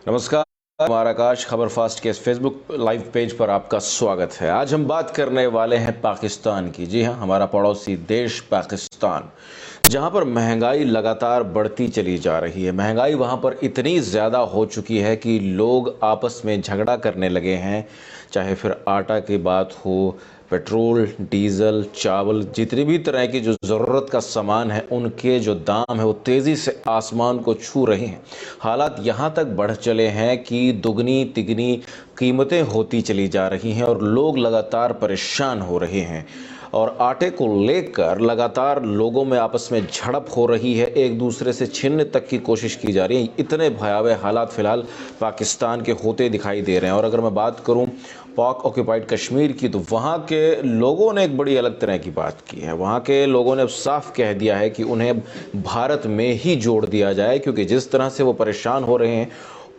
नमस्कार। हमारा आकाश खबर फास्ट के फेसबुक लाइव पेज पर आपका स्वागत है। आज हम बात करने वाले हैं पाकिस्तान की। जी हाँ, हमारा पड़ोसी देश पाकिस्तान, जहां पर महंगाई लगातार बढ़ती चली जा रही है। महंगाई वहां पर इतनी ज़्यादा हो चुकी है कि लोग आपस में झगड़ा करने लगे हैं। चाहे फिर आटा की बात हो, पेट्रोल, डीजल, चावल, जितनी भी तरह की जो ज़रूरत का सामान है, उनके जो दाम है वो तेज़ी से आसमान को छू रहे हैं। हालात यहाँ तक बढ़ चले हैं कि दुगनी तिगनी कीमतें होती चली जा रही हैं और लोग लगातार परेशान हो रहे हैं। और आटे को लेकर लगातार लोगों में आपस में झड़प हो रही है, एक दूसरे से छीनने तक की कोशिश की जा रही है। इतने भयावह हालात फ़िलहाल पाकिस्तान के होते दिखाई दे रहे हैं। और अगर मैं बात करूं पाक ऑक्यूपाइड कश्मीर की, तो वहाँ के लोगों ने एक बड़ी अलग तरह की बात की है। वहाँ के लोगों ने अब साफ कह दिया है कि उन्हें भारत में ही जोड़ दिया जाए, क्योंकि जिस तरह से वो परेशान हो रहे हैं,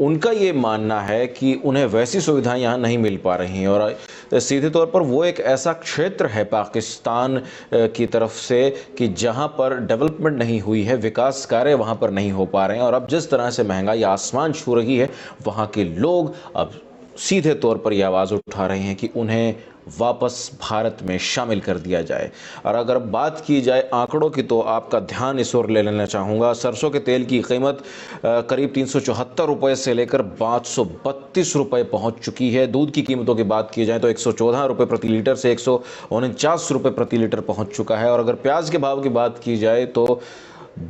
उनका ये मानना है कि उन्हें वैसी सुविधाएं यहाँ नहीं मिल पा रही हैं। और सीधे तौर पर वो एक ऐसा क्षेत्र है पाकिस्तान की तरफ से कि जहाँ पर डेवलपमेंट नहीं हुई है, विकास कार्य वहाँ पर नहीं हो पा रहे हैं। और अब जिस तरह से महंगाई आसमान छू रही है, वहाँ के लोग अब सीधे तौर पर यह आवाज़ उठा रहे हैं कि उन्हें वापस भारत में शामिल कर दिया जाए। और अगर बात की जाए आंकड़ों की, तो आपका ध्यान इस ओर ले लेना चाहूँगा। सरसों के तेल की कीमत करीब 374 रुपये से लेकर 532 रुपये पहुँच चुकी है। दूध की कीमतों की बात की जाए तो 114 रुपये प्रति लीटर से 149 रुपये प्रति लीटर पहुँच चुका है। और अगर प्याज के भाव की बात की जाए तो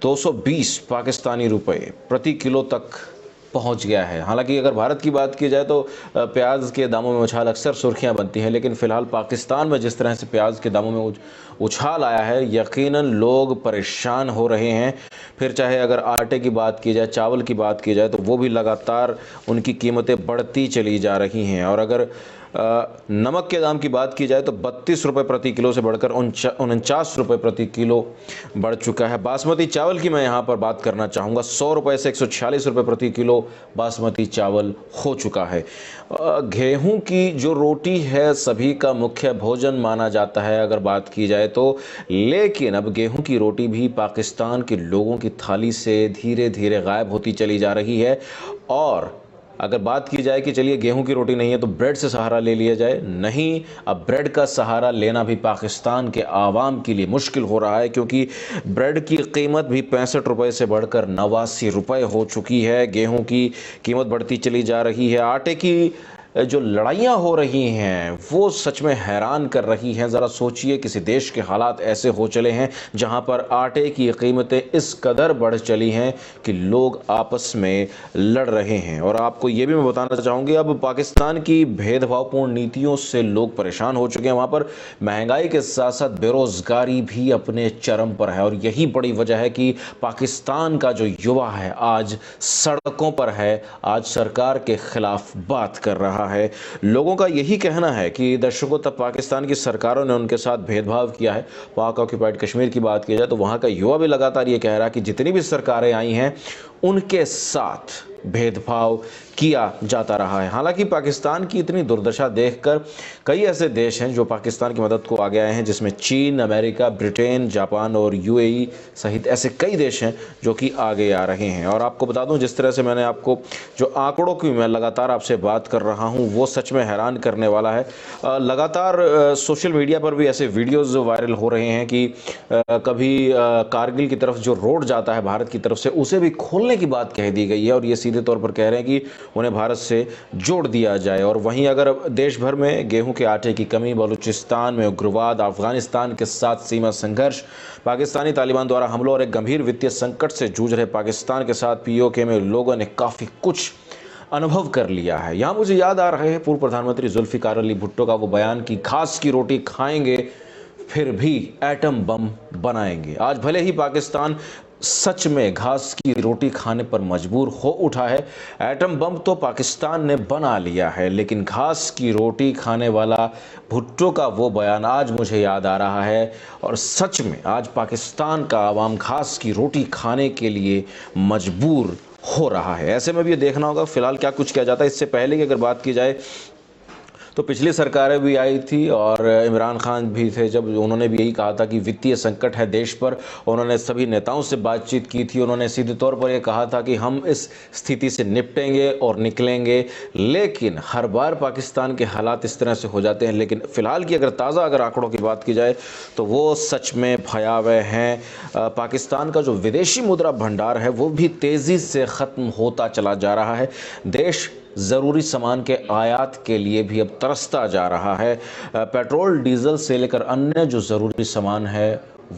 220 पाकिस्तानी रुपये प्रति किलो तक पहुंच गया है। हालांकि अगर भारत की बात की जाए तो प्याज के दामों में उछाल अक्सर सुर्खियां बनती हैं, लेकिन फ़िलहाल पाकिस्तान में जिस तरह से प्याज के दामों में उछाल आया है, यकीनन लोग परेशान हो रहे हैं। फिर चाहे अगर आटे की बात की जाए, चावल की बात की जाए, तो वो भी लगातार उनकी कीमतें बढ़ती चली जा रही हैं। और अगर नमक के दाम की बात की जाए तो 32 रुपये प्रति किलो से बढ़कर 49 रुपये प्रति किलो बढ़ चुका है। बासमती चावल की मैं यहाँ पर बात करना चाहूँगा। 100 रुपये से 146 रुपये प्रति किलो बासमती चावल हो चुका है। गेहूं की जो रोटी है सभी का मुख्य भोजन माना जाता है अगर बात की जाए तो, लेकिन अब गेहूं की रोटी भी पाकिस्तान के लोगों की थाली से धीरे धीरे गायब होती चली जा रही है। और अगर बात की जाए कि चलिए गेहूं की रोटी नहीं है तो ब्रेड से सहारा ले लिया जाए, नहीं, अब ब्रेड का सहारा लेना भी पाकिस्तान के आवाम के लिए मुश्किल हो रहा है, क्योंकि ब्रेड की कीमत भी 65 रुपये से बढ़कर 89 रुपये हो चुकी है। गेहूं की कीमत बढ़ती चली जा रही है। आटे की जो लड़ाइयाँ हो रही हैं वो सच में हैरान कर रही हैं। ज़रा सोचिए, किसी देश के हालात ऐसे हो चले हैं जहां पर आटे की कीमतें इस कदर बढ़ चली हैं कि लोग आपस में लड़ रहे हैं। और आपको ये भी मैं बताना चाहूँगी, अब पाकिस्तान की भेदभावपूर्ण नीतियों से लोग परेशान हो चुके हैं। वहाँ पर महंगाई के साथ साथ बेरोज़गारी भी अपने चरम पर है। और यही बड़ी वजह है कि पाकिस्तान का जो युवा है आज सड़कों पर है, आज सरकार के खिलाफ बात कर रहा है। लोगों का यही कहना है कि दशकों तक पाकिस्तान की सरकारों ने उनके साथ भेदभाव किया है। पाक ऑक्यूपाइड कश्मीर की बात की जाए तो वहां का युवा भी लगातार ये कह रहा है कि जितनी भी सरकारें आई हैं उनके साथ भेदभाव किया जाता रहा है। हालांकि पाकिस्तान की इतनी दुर्दशा देखकर कई ऐसे देश हैं जो पाकिस्तान की मदद को आगे आए हैं, जिसमें चीन, अमेरिका, ब्रिटेन, जापान और यूएई सहित ऐसे कई देश हैं जो कि आगे आ रहे हैं। और आपको बता दूं, जिस तरह से मैंने आपको जो आंकड़ों की मैं लगातार आपसे बात कर रहा हूं वो सच में हैरान करने वाला है। लगातार सोशल मीडिया पर भी ऐसे वीडियोज़ वायरल हो रहे हैं कि कभी कारगिल की तरफ जो रोड जाता है भारत की तरफ से, उसे भी खोलने की बात कह दी गई है। और ये सीधे तौर पर कह रहे हैं कि उन्हें भारत से जोड़ दिया जाए। और वहीं अगर देश भर में गेहूं के आटे की कमी, बलूचिस्तान में उग्रवाद, अफगानिस्तान के साथ सीमा संघर्ष, पाकिस्तानी तालिबान द्वारा हमलों और एक गंभीर वित्तीय संकट से जूझ रहे पाकिस्तान के साथ पीओके में लोगों ने काफ़ी कुछ अनुभव कर लिया है। यहाँ मुझे याद आ रहे हैं पूर्व प्रधानमंत्री जुल्फिकार अली भुट्टो का वो बयान कि घास की रोटी खाएंगे फिर भी एटम बम बनाएंगे। आज भले ही पाकिस्तान सच में घास की रोटी खाने पर मजबूर हो उठा है, एटम बम तो पाकिस्तान ने बना लिया है, लेकिन घास की रोटी खाने वाला भुट्टो का वो बयान आज मुझे याद आ रहा है। और सच में आज पाकिस्तान का आवाम घास की रोटी खाने के लिए मजबूर हो रहा है। ऐसे में भी ये देखना होगा फिलहाल क्या कुछ किया जाता है। इससे पहले की अगर बात की जाए तो पिछली सरकारें भी आई थी और इमरान खान भी थे, जब उन्होंने भी यही कहा था कि वित्तीय संकट है देश पर। उन्होंने सभी नेताओं से बातचीत की थी, उन्होंने सीधे तौर पर यह कहा था कि हम इस स्थिति से निपटेंगे और निकलेंगे। लेकिन हर बार पाकिस्तान के हालात इस तरह से हो जाते हैं। लेकिन फ़िलहाल की अगर आंकड़ों की बात की जाए तो वो सच में भयावह हैं। पाकिस्तान का जो विदेशी मुद्रा भंडार है वो भी तेज़ी से ख़त्म होता चला जा रहा है। देश ज़रूरी सामान के आयात के लिए भी अब तरसता जा रहा है। पेट्रोल डीजल से लेकर अन्य जो ज़रूरी सामान है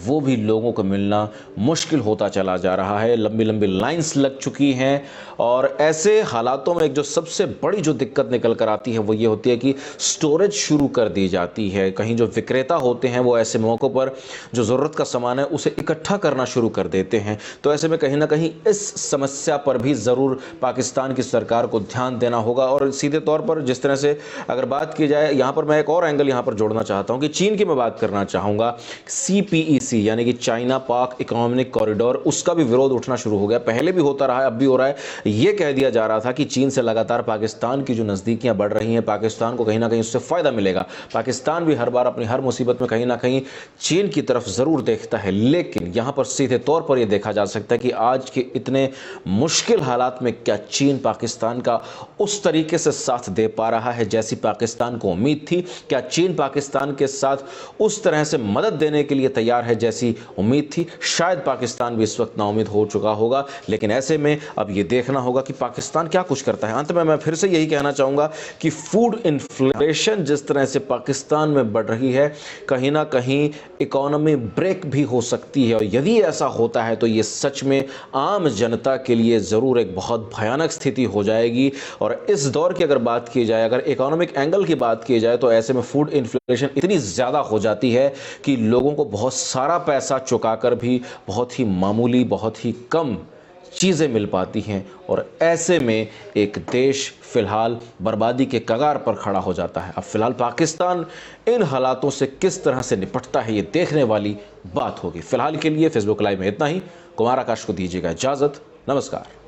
वो भी लोगों को मिलना मुश्किल होता चला जा रहा है। लंबी लंबी लाइंस लग चुकी हैं और ऐसे हालातों में एक जो सबसे बड़ी जो दिक्कत निकल कर आती है वो ये होती है कि स्टोरेज शुरू कर दी जाती है। कहीं जो विक्रेता होते हैं वो ऐसे मौक़ों पर जो ज़रूरत का सामान है उसे इकट्ठा करना शुरू कर देते हैं। तो ऐसे में कहीं ना कहीं इस समस्या पर भी ज़रूर पाकिस्तान की सरकार को ध्यान देना होगा। और सीधे तौर पर जिस तरह से अगर बात की जाए, यहाँ पर मैं एक और एंगल यहाँ पर जोड़ना चाहता हूँ कि चीन की मैं बात करना चाहूँगा। CPEC यानी कि चाइना पाक इकोनॉमिक कॉरिडोर, उसका भी विरोध उठना शुरू हो गया। पहले भी होता रहा है, अब भी हो रहा है। ये कह दिया जा रहा था कि चीन से लगातार पाकिस्तान की जो नज़दीकियां बढ़ रही हैं, पाकिस्तान को कहीं ना कहीं उससे फ़ायदा मिलेगा। पाकिस्तान भी हर बार अपनी हर मुसीबत में कहीं ना कहीं चीन की तरफ ज़रूर देखता है। लेकिन यहाँ पर सीधे तौर पर यह देखा जा सकता है कि आज के इतने मुश्किल हालात में क्या चीन पाकिस्तान का उस तरीके से साथ दे पा रहा है जैसी पाकिस्तान को उम्मीद थी? क्या चीन पाकिस्तान के साथ उस तरह से मदद देने के लिए तैयार है जैसी उम्मीद थी? शायद पाकिस्तान भी इस वक्त नाउम्मीद हो चुका होगा। लेकिन ऐसे में अब ये देखना होगा कि पाकिस्तान क्या कुछ करता है। अंत में मैं फिर से यही कहना चाहूँगा कि फूड इन्फ्लेशन जिस तरह से पाकिस्तान में बढ़ रही है, कहीं ना कहीं इकोनॉमी ब्रेक भी हो सकती है। और यदि ऐसा होता है तो ये सच में आम जनता के लिए ज़रूर एक बहुत भयानक स्थिति हो जाएगी। और इस दौर की अगर बात की जाए, अगर इकोनॉमिक एंगल की बात की जाए, तो ऐसे में फूड इन्फ्लेशन इतनी ज़्यादा हो जाती है कि लोगों को बहुत सारा पैसा चुकाकर भी बहुत ही मामूली, बहुत ही कम चीज़ें मिल पाती हैं। और ऐसे में एक देश फ़िलहाल बर्बादी के कगार पर खड़ा हो जाता है। अब फ़िलहाल पाकिस्तान इन हालातों से किस तरह से निपटता है, ये देखने वाली बात होगी। फ़िलहाल के लिए फेसबुक लाइव में इतना ही। कुमार आकाश को दीजिएगा इजाज़त। नमस्कार।